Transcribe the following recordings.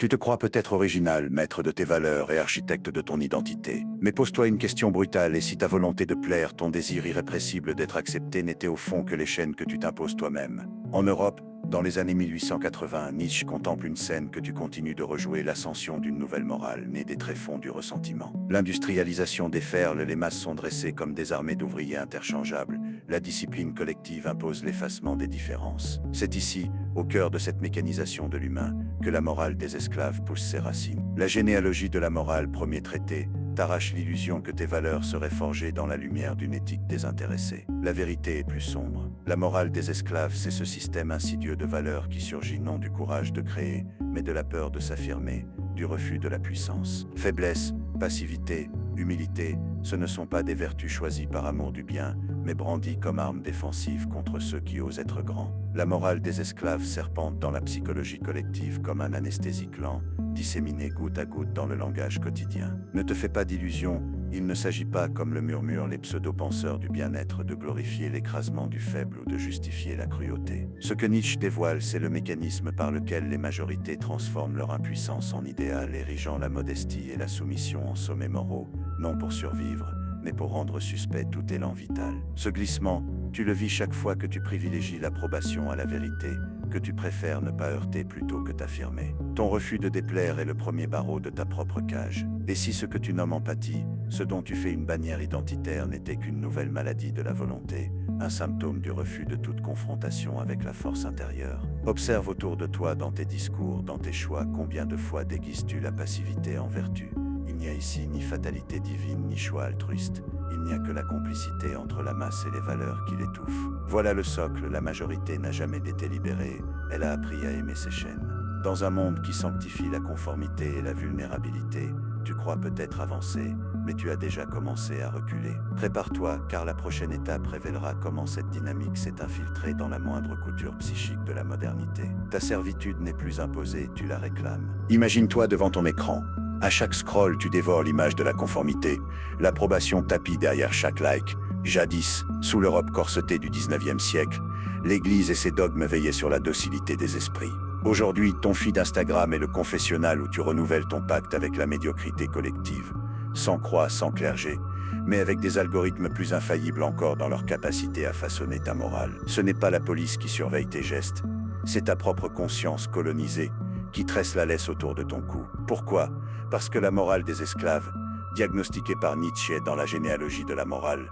Tu te crois peut-être original, maître de tes valeurs et architecte de ton identité. Mais pose-toi une question brutale, et si ta volonté de plaire, ton désir irrépressible d'être accepté n'était au fond que les chaînes que tu t'imposes toi-même. En Europe, dans les années 1880, Nietzsche contemple une scène que tu continues de rejouer, l'ascension d'une nouvelle morale née des tréfonds du ressentiment. L'industrialisation déferle, les masses sont dressées comme des armées d'ouvriers interchangeables. La discipline collective impose l'effacement des différences. C'est ici, au cœur de cette mécanisation de l'humain, que la morale des esclaves pousse ses racines. La généalogie de la morale, premier traité, t'arrache l'illusion que tes valeurs seraient forgées dans la lumière d'une éthique désintéressée. La vérité est plus sombre. La morale des esclaves, c'est ce système insidieux de valeurs qui surgit non du courage de créer, mais de la peur de s'affirmer, du refus de la puissance. Faiblesse, passivité, humilité, ce ne sont pas des vertus choisies par amour du bien, mais brandies comme armes défensives contre ceux qui osent être grands. La morale des esclaves serpente dans la psychologie collective comme un anesthésique lent, disséminé goutte à goutte dans le langage quotidien. Ne te fais pas d'illusions, il ne s'agit pas, comme le murmurent les pseudo-penseurs du bien-être, de glorifier l'écrasement du faible ou de justifier la cruauté. Ce que Nietzsche dévoile, c'est le mécanisme par lequel les majorités transforment leur impuissance en idéal, érigeant la modestie et la soumission en sommets moraux, non pour survivre, mais pour rendre suspect tout élan vital. Ce glissement, tu le vis chaque fois que tu privilégies l'approbation à la vérité, que tu préfères ne pas heurter plutôt que t'affirmer. Ton refus de déplaire est le premier barreau de ta propre cage. Et si ce que tu nommes empathie, ce dont tu fais une bannière identitaire, n'était qu'une nouvelle maladie de la volonté, un symptôme du refus de toute confrontation avec la force intérieure? Observe autour de toi, dans tes discours, dans tes choix, combien de fois déguises-tu la passivité en vertu? Il n'y a ici ni fatalité divine, ni choix altruiste. Il n'y a que la complicité entre la masse et les valeurs qui l'étouffent. Voilà le socle, la majorité n'a jamais été libérée, elle a appris à aimer ses chaînes. Dans un monde qui sanctifie la conformité et la vulnérabilité, tu crois peut-être avancer, mais tu as déjà commencé à reculer. Prépare-toi, car la prochaine étape révélera comment cette dynamique s'est infiltrée dans la moindre couture psychique de la modernité. Ta servitude n'est plus imposée, tu la réclames. Imagine-toi devant ton écran. À chaque scroll, tu dévores l'image de la conformité, l'approbation tapie derrière chaque like. Jadis, sous l'Europe corsetée du 19e siècle, l'Église et ses dogmes veillaient sur la docilité des esprits. Aujourd'hui, ton feed d'Instagram est le confessionnal où tu renouvelles ton pacte avec la médiocrité collective, sans croix, sans clergé, mais avec des algorithmes plus infaillibles encore dans leur capacité à façonner ta morale. Ce n'est pas la police qui surveille tes gestes, c'est ta propre conscience colonisée qui tresse la laisse autour de ton cou. Pourquoi? Parce que la morale des esclaves, diagnostiquée par Nietzsche dans la généalogie de la morale,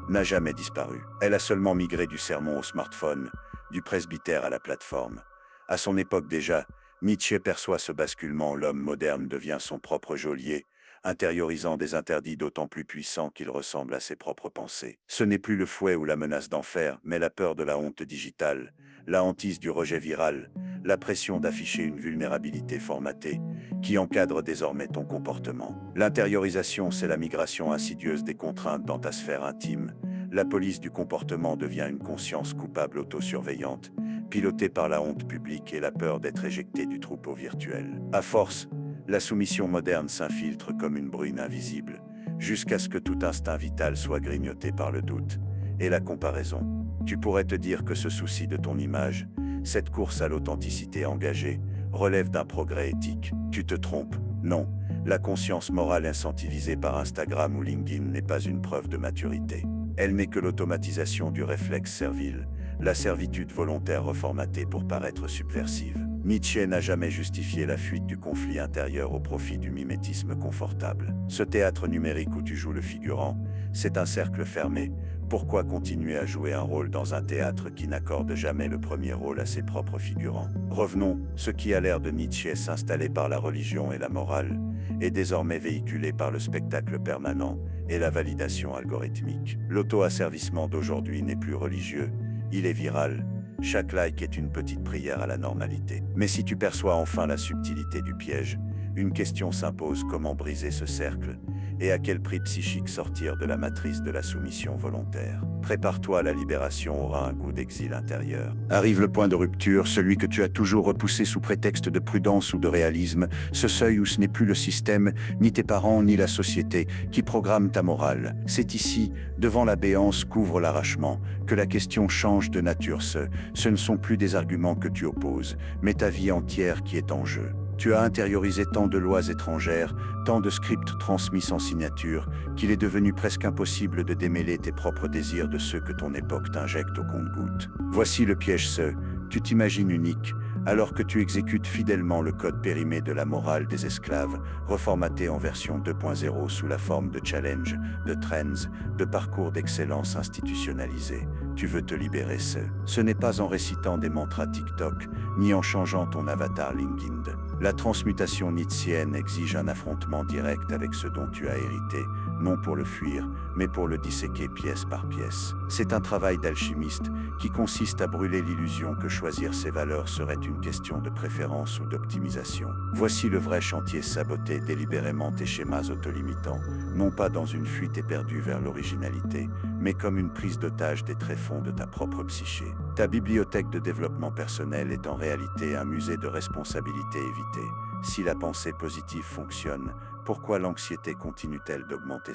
n'a jamais disparu. Elle a seulement migré du sermon au smartphone, du presbytère à la plateforme. À son époque déjà, Nietzsche perçoit ce basculement, l'homme moderne devient son propre geôlier, intériorisant des interdits d'autant plus puissants qu'il ressemble à ses propres pensées. Ce n'est plus le fouet ou la menace d'enfer, mais la peur de la honte digitale, la hantise du rejet viral, la pression d'afficher une vulnérabilité formatée, qui encadre désormais ton comportement. L'intériorisation, c'est la migration insidieuse des contraintes dans ta sphère intime. La police du comportement devient une conscience coupable autosurveillante, pilotée par la honte publique et la peur d'être éjecté du troupeau virtuel. À force, la soumission moderne s'infiltre comme une bruine invisible, jusqu'à ce que tout instinct vital soit grignoté par le doute et la comparaison. Tu pourrais te dire que ce souci de ton image, cette course à l'authenticité engagée, relève d'un progrès éthique. Tu te trompes, non. La conscience morale incentivisée par Instagram ou LinkedIn n'est pas une preuve de maturité. Elle n'est que l'automatisation du réflexe servile, la servitude volontaire reformatée pour paraître subversive. Nietzsche n'a jamais justifié la fuite du conflit intérieur au profit du mimétisme confortable. Ce théâtre numérique où tu joues le figurant, c'est un cercle fermé. Pourquoi continuer à jouer un rôle dans un théâtre qui n'accorde jamais le premier rôle à ses propres figurants? Revenons, ce qui a l'air de Nietzsche s'installer par la religion et la morale, est désormais véhiculé par le spectacle permanent et la validation algorithmique. L'auto-asservissement d'aujourd'hui n'est plus religieux, il est viral. Chaque like est une petite prière à la normalité. Mais si tu perçois enfin la subtilité du piège, une question s'impose: comment briser ce cercle? Et à quel prix psychique sortir de la matrice de la soumission volontaire? Prépare-toi, la libération aura un goût d'exil intérieur. Arrive le point de rupture, celui que tu as toujours repoussé sous prétexte de prudence ou de réalisme, ce seuil où ce n'est plus le système, ni tes parents, ni la société, qui programme ta morale. C'est ici, devant la béance qu'ouvre l'arrachement, que la question change de nature. Ce ne sont plus des arguments que tu opposes, mais ta vie entière qui est en jeu. Tu as intériorisé tant de lois étrangères, tant de scripts transmis sans signature, qu'il est devenu presque impossible de démêler tes propres désirs de ceux que ton époque t'injecte au compte-gouttes. Voici le piège tu t'imagines unique, alors que tu exécutes fidèlement le code périmé de la morale des esclaves, reformaté en version 2.0 sous la forme de challenge, de trends, de parcours d'excellence institutionnalisés. Tu veux te libérer Ce n'est pas en récitant des mantras TikTok, ni en changeant ton avatar LinkedIn. La transmutation nietzschéenne exige un affrontement direct avec ce dont tu as hérité, non pour le fuir, mais pour le disséquer pièce par pièce. C'est un travail d'alchimiste qui consiste à brûler l'illusion que choisir ses valeurs serait une question de préférence ou d'optimisation. Voici le vrai chantier: saboter délibérément tes schémas autolimitants, non pas dans une fuite éperdue vers l'originalité, mais comme une prise d'otage des tréfonds de ta propre psyché. Ta bibliothèque de développement personnel est en réalité un musée de responsabilité évitée. Si la pensée positive fonctionne, pourquoi l'anxiété continue-t-elle d'augmenter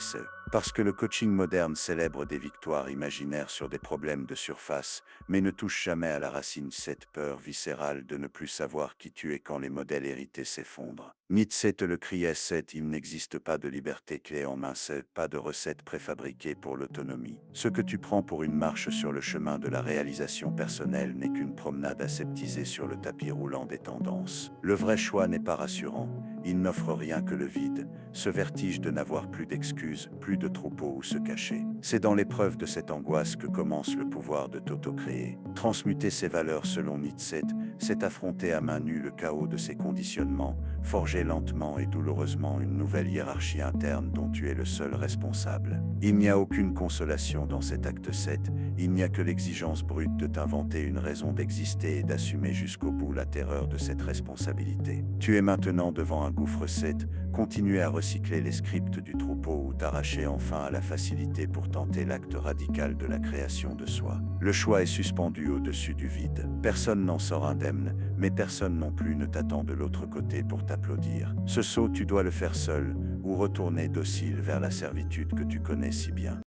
Parce que le coaching moderne célèbre des victoires imaginaires sur des problèmes de surface, mais ne touche jamais à la racine, cette peur viscérale de ne plus savoir qui tu es quand les modèles hérités s'effondrent. Nietzsche te le criait, il n'existe pas de liberté clé en main, pas de recette préfabriquée pour l'autonomie. Ce que tu prends pour une marche sur le chemin de la réalisation personnelle n'est qu'une promenade aseptisée sur le tapis roulant des tendances. Le vrai choix n'est pas rassurant, il n'offre rien que le vide, ce vertige de n'avoir plus d'excuses, plus de troupeaux où se cacher. C'est dans l'épreuve de cette angoisse que commence le pouvoir de t'auto-créer. Transmuter ses valeurs selon Nietzsche, c'est affronter à main nue le chaos de ses conditionnements, forger lentement et douloureusement une nouvelle hiérarchie interne dont tu es le seul responsable. Il n'y a aucune consolation dans cet acte 7, il n'y a que l'exigence brute de t'inventer une raison d'exister et d'assumer jusqu'au bout la terreur de cette responsabilité. Tu es maintenant devant un gouffre 7, continuer à recycler les scripts du troupeau ou t'arracher enfin à la facilité pour tenter l'acte radical de la création de soi. Le choix est suspendu au-dessus du vide. Personne n'en sort indemne, mais personne non plus ne t'attend de l'autre côté pour t'applaudir. Ce saut, tu dois le faire seul, ou retourner docile vers la servitude que tu connais si bien.